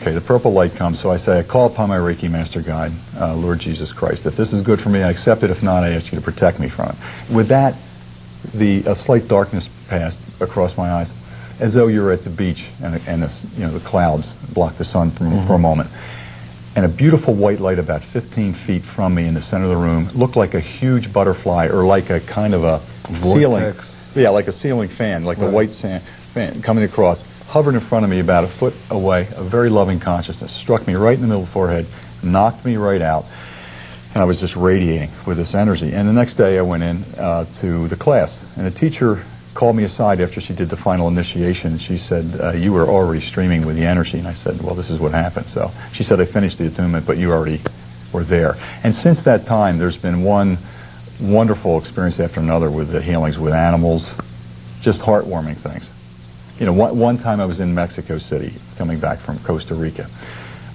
okay, the purple light comes, so I say, I call upon my Reiki Master Guide, Lord Jesus Christ. If this is good for me, I accept it. If not, I ask you to protect me from it. With that, a slight darkness passed across my eyes, as though you were at the beach and the clouds blocked the sun for a moment. And a beautiful white light about 15 feet from me in the center of the room looked like a huge butterfly, or like a kind of a ceiling. Yeah, like a ceiling fan, like a white fan coming across, hovered in front of me about a foot away, a very loving consciousness, struck me right in the middle of the forehead, knocked me right out, and I was just radiating with this energy. And the next day I went in to the class, and the teacher called me aside after she did the final initiation, and she said, you were already streaming with the energy. And I said, well, this is what happened. So she said, I finished the attunement, but you already were there. And since that time, there's been one wonderful experience after another with the healings with animals, just heartwarming things. You know, one time I was in Mexico City, coming back from Costa Rica.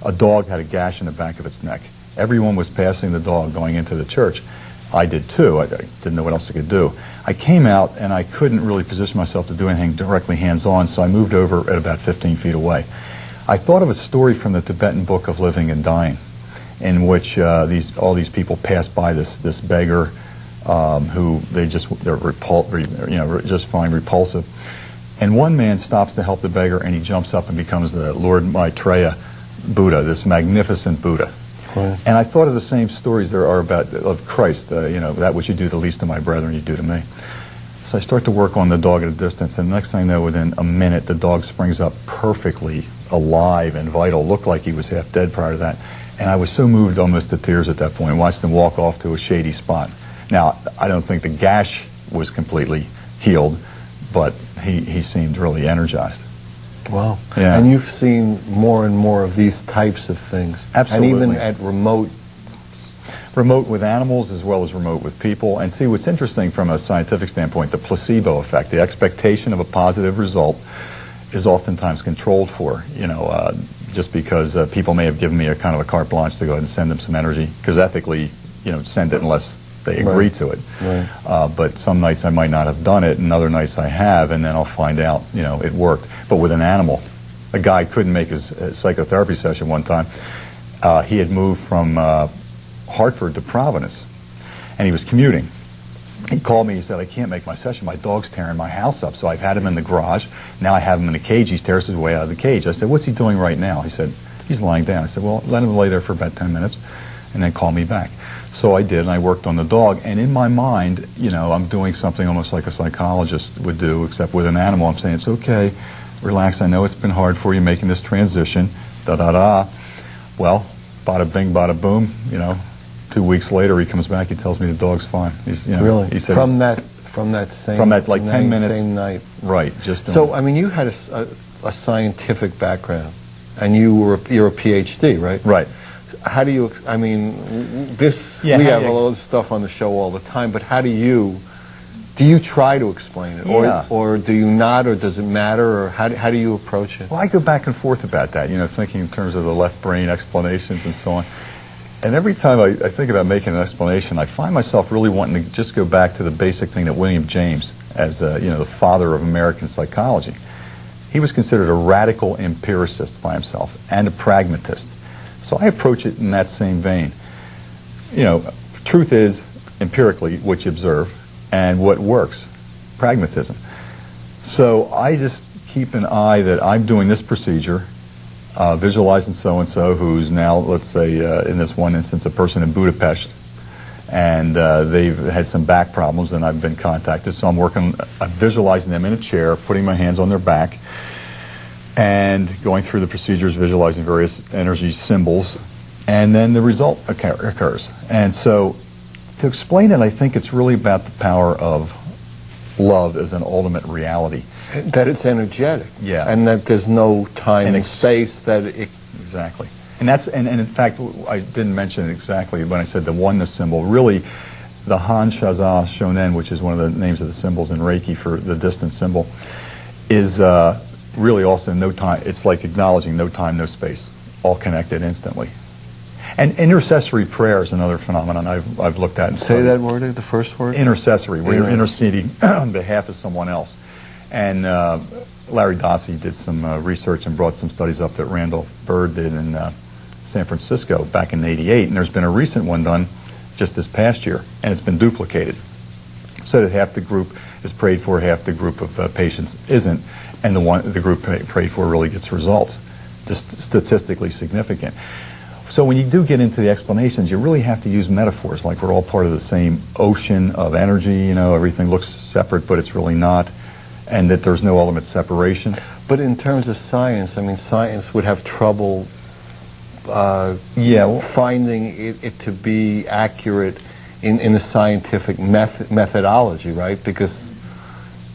A dog had a gash in the back of its neck. Everyone was passing the dog going into the church. I did too. I didn't know what else I could do. I came out and I couldn't really position myself to do anything directly hands-on, so I moved over at about 15 feet away. I thought of a story from the Tibetan Book of Living and Dying, in which all these people pass by this beggar who they're just find repulsive. And one man stops to help the beggar, and he jumps up and becomes the Lord Maitreya Buddha, this magnificent Buddha. Right. And I thought of the same stories there are of Christ, that which you do to the least of my brethren, you do to me. So I start to work on the dog at a distance, and the next thing I know, within a minute, the dog springs up perfectly alive and vital, looked like he was half dead prior to that. And I was so moved almost to tears at that point. I watched him walk off to a shady spot. Now, I don't think the gash was completely healed, but he seemed really energized. Wow. Yeah. And you've seen more and more of these types of things. Absolutely. And even at remote with animals as well as remote with people. And see, what's interesting from a scientific standpoint, the placebo effect, the expectation of a positive result is oftentimes controlled for, just because people may have given me a kind of a carte blanche to go ahead and send them some energy, because ethically, send it unless they agree to it. Right. But some nights I might not have done it, and other nights I have, and then I'll find out, it worked. But with an animal, a guy couldn't make his psychotherapy session one time. He had moved from Hartford to Providence, and he was commuting. He called me, he said, I can't make my session. My dog's tearing my house up. So I've had him in the garage. Now I have him in a cage. He's tears his way out of the cage. I said, what's he doing right now? He said, he's lying down. I said, well, let him lay there for about 10 minutes, and then call me back. So I did, and I worked on the dog. And in my mind, I'm doing something almost like a psychologist would do, except with an animal. I'm saying, it's okay, relax. I know it's been hard for you making this transition, da-da-da. Well, bada bing, bada boom, 2 weeks later, he comes back. He tells me the dog's fine. Really? He said from that like 10 minutes. Same night. Right. So I mean, you had a scientific background, and you're a Ph.D., right? Right. How do you? I mean, we have a lot of stuff on the show all the time, but how do you try to explain it, or do you not, or does it matter, or how do you approach it? Well, I go back and forth about that. Thinking in terms of the left brain explanations and so on. And every time I think about making an explanation, I find myself really wanting to just go back to the basic thing that William James, as the father of American psychology, he was considered a radical empiricist by himself and a pragmatist. So I approach it in that same vein. Truth is empirically what you observe, and what works, pragmatism. So I just keep an eye that I'm doing this procedure, visualizing so-and-so who's now, let's say, in this one instance, a person in Budapest, and they've had some back problems, and I've been contacted. So I'm visualizing them in a chair, putting my hands on their back, and going through the procedures, visualizing various energy symbols, and then the result occurs. And so to explain it, I think it's really about the power of love as an ultimate reality. That it's energetic. Yeah. And that there's no time and space that it... Exactly. And in fact, I didn't mention it exactly when I said the oneness symbol. Really, the Han Shaza Shonen, which is one of the names of the symbols in Reiki for the distance symbol, is really also no time. It's like acknowledging no time, no space, all connected instantly. And intercessory prayer is another phenomenon I've looked at. Say that word, the first word? Intercessory, where you're interceding on behalf of someone else. And Larry Dossey did some research and brought some studies up that Randolph Bird did in San Francisco back in '88, and there's been a recent one done just this past year, and it's been duplicated, so that half the group is prayed for, half the group of patients isn't, and the group prayed for really gets results, just statistically significant. So when you do get into the explanations, you really have to use metaphors, like we're all part of the same ocean of energy, you know, everything looks separate, but it's really not, and that there's no ultimate separation. But in terms of science, I mean, science would have trouble finding it to be accurate in the scientific methodology, right?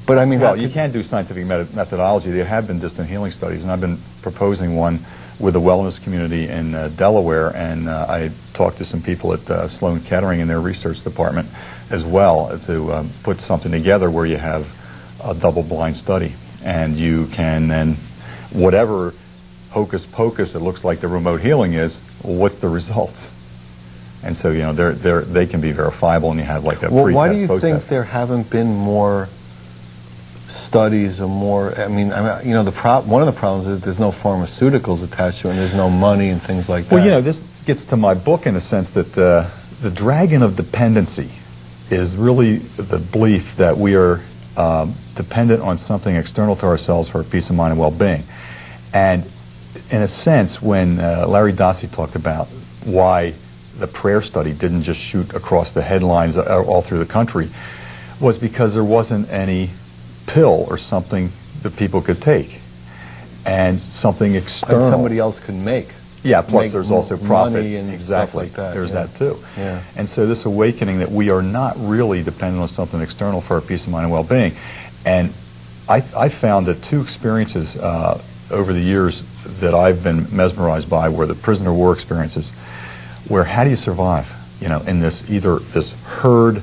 But I mean, well, you can do scientific methodology. There have been distant healing studies, and I've been proposing one with the wellness community in Delaware, and I talked to some people at Sloan Kettering in their research department as well to put something together where you have a double-blind study, and you can then, whatever hocus pocus it looks like the remote healing is, well, what's the results? And so, you know, they can be verifiable, and you have like a pre-test, why do you post-test. think there haven't been more studies or more? I mean, you know, one of the problems is there's no pharmaceuticals attached to it, and there's no money and things like that. Well, you know, this gets to my book in a sense that the dragon of dependency is really the belief that we are dependent on something external to ourselves for our peace of mind and well-being. And in a sense, when Larry Dossey talked about why the prayer study didn't just shoot across the headlines all through the country, was because there wasn't any pill or something that people could take, and something external. And somebody else could make. Yeah, plus there's also profit. And exactly. Stuff like that. There's that too. Yeah. And so this awakening that we are not really dependent on something external for our peace of mind and well-being. And I found that two experiences over the years that I've been mesmerized by were the prisoner of war experiences, where how do you survive, you know, in this, either this herd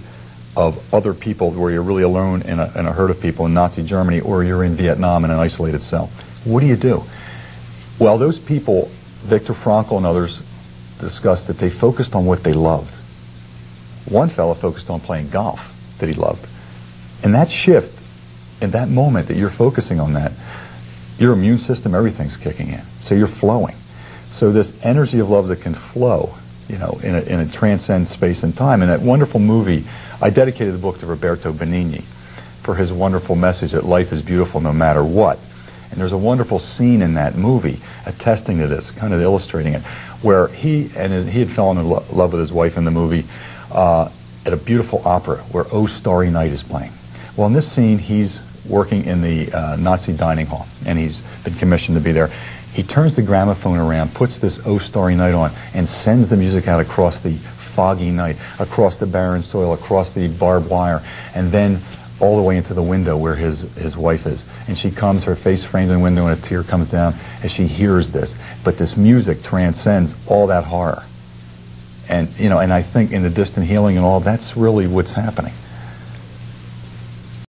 of other people where you're really alone in a herd of people in Nazi Germany, or you're in Vietnam in an isolated cell. What do you do? Well, those people, Viktor Frankl and others, discussed that they focused on what they loved. One fellow focused on playing golf that he loved. And that shift, in that moment that you're focusing on that, your immune system, everything's kicking in. So you're flowing. So this energy of love that can flow, you know, in a transcend space and time. And that wonderful movie, I dedicated the book to Roberto Benigni for his wonderful message that life is beautiful no matter what. And there's a wonderful scene in that movie attesting to this, kind of illustrating it, where he had fallen in love with his wife in the movie at a beautiful opera where "O Starry Night" is playing. Well, in this scene, he's working in the Nazi dining hall, and he's been commissioned to be there. He turns the gramophone around, puts this "O Starry Night" on, and sends the music out across the foggy night, across the barren soil, across the barbed wire, and then all the way into the window where his wife is. And she comes, her face framed in the window, and a tear comes down as she hears this. But this music transcends all that horror. And, you know, and I think in the distant healing and all, that's really what's happening.